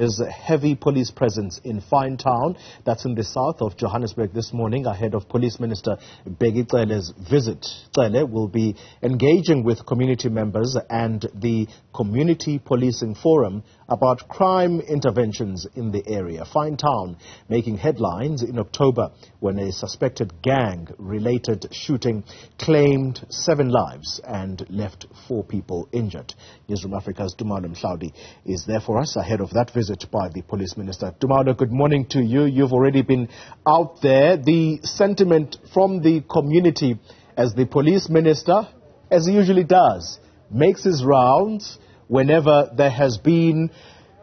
There's a heavy police presence in Finetown, that's in the south of Johannesburg this morning, ahead of Police Minister Bheki Cele's visit. Cele will be engaging with community members and the Community Policing Forum about crime interventions in the area. Finetown making headlines in October when a suspected gang-related shooting claimed 7 lives and left 4 people injured. Newzroom Afrika's Mohlaoli is there for us ahead of that visit by the Police Minister. Tumaole, good morning to you. You've already been out there. The sentiment from the community as the Police Minister, as he usually does, makes his rounds whenever there has been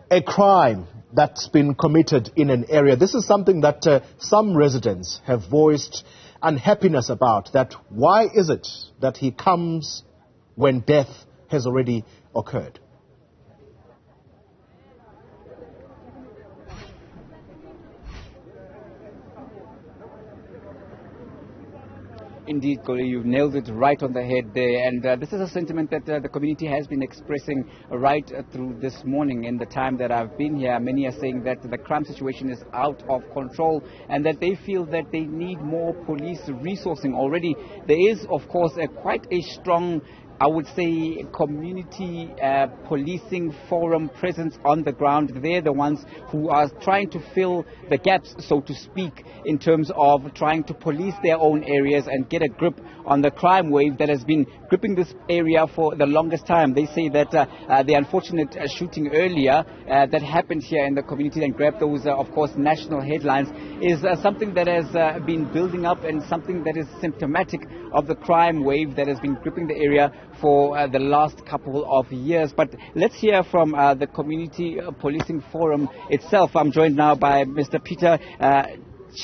a crime that's been committed in an area. This is something that some residents have voiced unhappiness about, that why is it that he comes when death has already occurred? Indeed, Kole, you've nailed it right on the head there. And this is a sentiment that the community has been expressing right through this morning. In the time that I've been here, many are saying that the crime situation is out of control and that they feel that they need more police resourcing. Already, there is, of course, quite a strong, I would say, community policing forum presence on the ground. They're the ones who are trying to fill the gaps, so to speak, in terms of trying to police their own areas and get a grip on the crime wave that has been gripping this area for the longest time. They say that the unfortunate shooting earlier that happened here in the community and grabbed those, of course, national headlines is something that has been building up and something that is symptomatic of the crime wave that has been gripping the area for the last couple of years. But let's hear from the Community Policing Forum itself. I'm joined now by Mr. Peter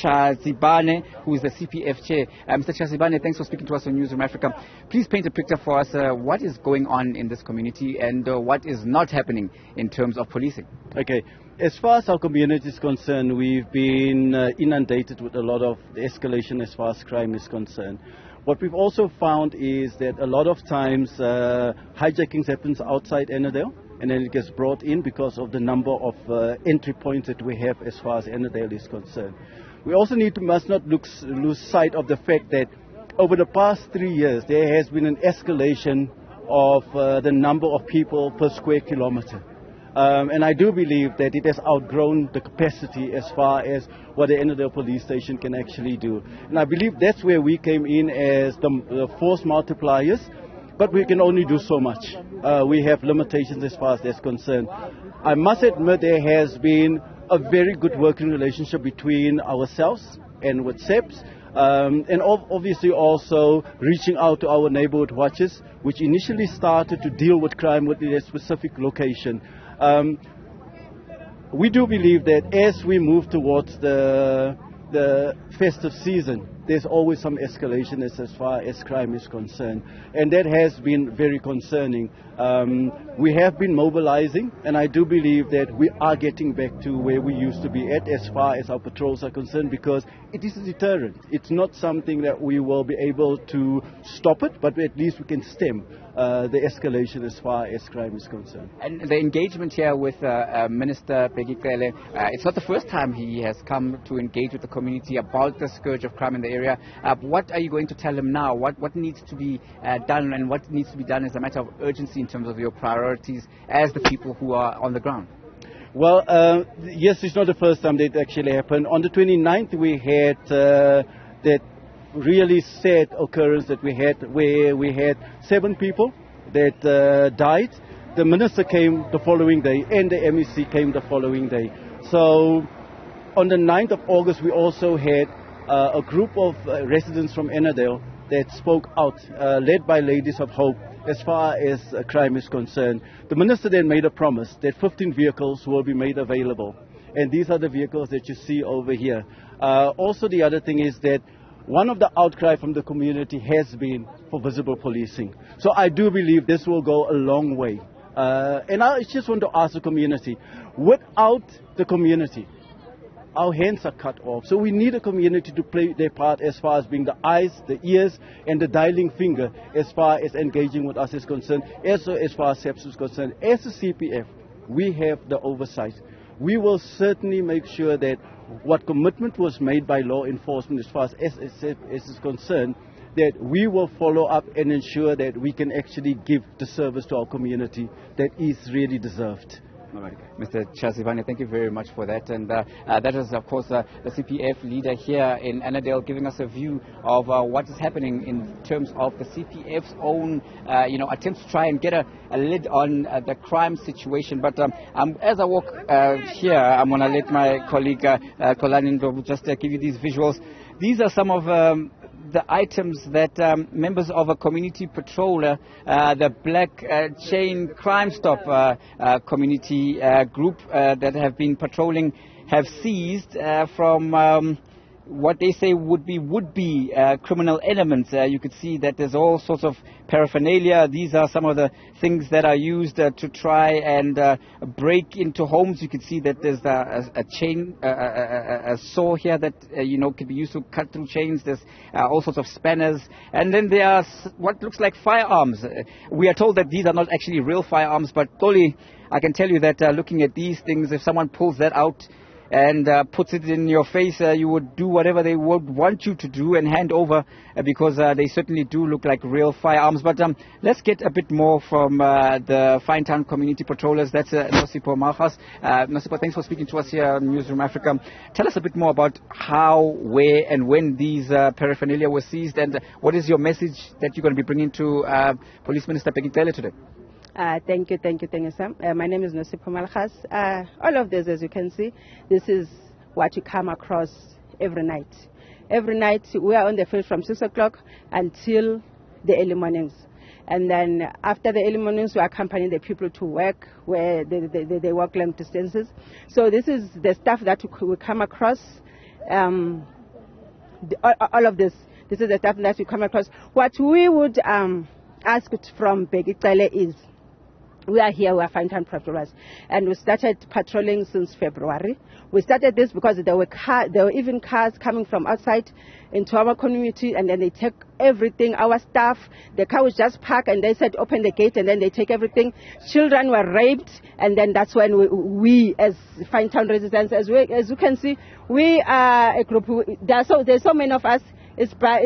Chazibane, who is the CPF chair. Mr. Chazibane, thanks for speaking to us on Newzroom Afrika. Please paint a picture for us. What is going on in this community and what is not happening in terms of policing? Okay. As far as our community is concerned, we've been inundated with a lot of escalation as far as crime is concerned. What we've also found is that a lot of times hijackings happens outside Annandale and then it gets brought in because of the number of entry points that we have as far as Annandale is concerned. We also must not lose sight of the fact that over the past 3 years there has been an escalation of the number of people per square kilometer. And I do believe that it has outgrown the capacity as far as what the Annandale police station can actually do. And I believe that's where we came in as the force multipliers, but we can only do so much. We have limitations as far as that's concerned. I must admit there has been a very good working relationship between ourselves and with SEPs. And obviously also reaching out to our neighborhood watches, which initially started to deal with crime within a specific location. We do believe that as we move towards the festive season, there's always some escalation as far as crime is concerned, and that has been very concerning. We have been mobilizing, and I do believe that we are getting back to where we used to be at as far as our patrols are concerned, because it is a deterrent. It's not something that we will be able to stop it, but at least we can stem the escalation as far as crime is concerned. And the engagement here with Minister Bheki Cele, it's not the first time he has come to engage with the community about the scourge of crime in the area. What are you going to tell him now? What needs to be done, and what needs to be done as a matter of urgency in terms of your priorities as the people who are on the ground? Well, yes, it's not the first time that actually happened. On the 29th, we had that really sad occurrence that we had, where we had 7 people that died. The minister came the following day and the MEC came the following day. So on the 9th of August, we also had a group of residents from Annandale that spoke out, led by Ladies of Hope, as far as crime is concerned. The minister then made a promise that 15 vehicles will be made available. And these are the vehicles that you see over here. Also, the other thing is that one of the outcry from the community has been for visible policing. So I do believe this will go a long way. And I just want to ask the community, without the community, our hands are cut off. So we need a community to play their part as far as being the eyes, the ears, and the dialing finger as far as engaging with us is concerned, as far as SEPS is concerned. As a CPF, we have the oversight. we will certainly make sure that what commitment was made by law enforcement as far as SSF is concerned, that we will follow up and ensure that we can actually give the service to our community that is really deserved. All right. Mr. Chazivane, thank you very much for that. And that is, of course, the CPF leader here in Annandale giving us a view of what is happening in terms of the CPF's own, attempts to try and get a lid on the crime situation. But as I walk here, I'm going to let my colleague Kolani Ndobu just give you these visuals. These are some of the items that members of a community patroller, the Black Chain Crime Stop community group that have been patrolling, have seized from what they say would be criminal elements. You could see that there's all sorts of paraphernalia. These are some of the things that are used to try and break into homes. You can see that there's a chain, a saw here that can be used to cut through chains. There's all sorts of spanners, and then there are what looks like firearms. We are told that these are not actually real firearms, but Toli, I can tell you that looking at these things, if someone pulls that out and puts it in your face, you would do whatever they would want you to do and hand over, because they certainly do look like real firearms. But let's get a bit more from the Finetown community patrollers. That's Nosipho Malgas. Nosipho, thanks for speaking to us here on Newzroom Afrika. Tell us a bit more about how, where and when these paraphernalia were seized, and what is your message that you're going to be bringing to Police Minister Bheki Cele today? Thank you, Sam. My name is Nosipho Malgas. All of this, as you can see, this is what you come across every night. Every night we are on the field from 6 o'clock until the early mornings. And then after the early mornings, we accompany the people to work where they work long distances. So this is the stuff that we come across. All of this is the stuff that we come across. What we would ask from Bheki Cele is, we are here, we are Finetown patrollers, and we started patrolling since February. We started this because there were even cars coming from outside into our community, and then they take everything, our stuff. The car was just parked, and they said open the gate, and then they take everything. Children were raped, and then that's when we as Finetown residents, as you can see, we are a group. There's so many of us. It's Black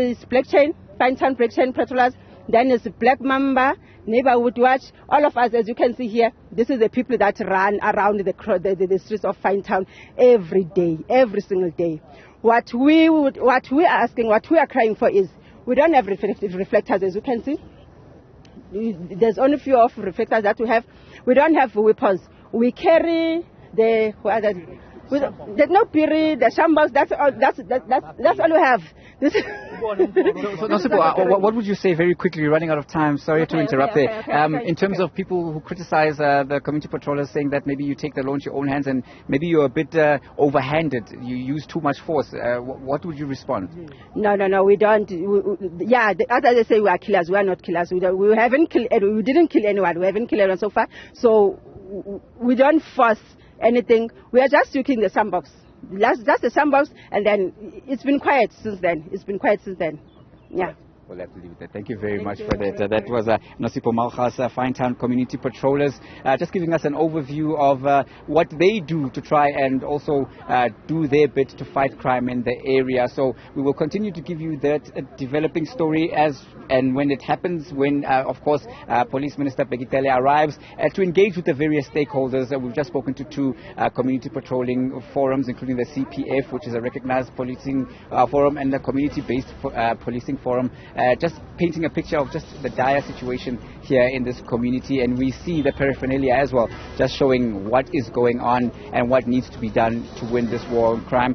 Chain, Finetown Black Chain patrollers. Then it's Black Mamba, Neighborhood Watch. All of us, as you can see here, this is the people that run around the streets of Finetown every day, every single day. What we are asking, what we are crying for is, we don't have reflectors, as you can see. There's only few of reflectors that we have. We don't have weapons. We carry there's no piri, the shambles. That's all we have. So Nosipho, what would you say very quickly? We're running out of time. Sorry to interrupt there. In terms of people who criticize the community patrollers, saying that maybe you take the law into your own hands and maybe you're a bit overhanded, you use too much force. What would you respond? No, we don't. The others say we are killers. We are not killers. We didn't kill anyone. We haven't killed anyone so far. So we don't force anything. We are just using the sandbox. That's the sandbox, and then it's been quiet since then. Yeah. We'll have to leave it there. Thank you very much for that. That was Nosipho Malgas, Finetown community patrollers, just giving us an overview of what they do to try and also do their bit to fight crime in the area. So we will continue to give you that developing story as and when it happens, when, of course, Police Minister Bheki Cele arrives to engage with the various stakeholders. We've just spoken to two community patrolling forums, including the CPF, which is a recognized policing forum, and the community-based policing forum. Just painting a picture of just the dire situation here in this community, and we see the paraphernalia as well, just showing what is going on and what needs to be done to win this war on crime.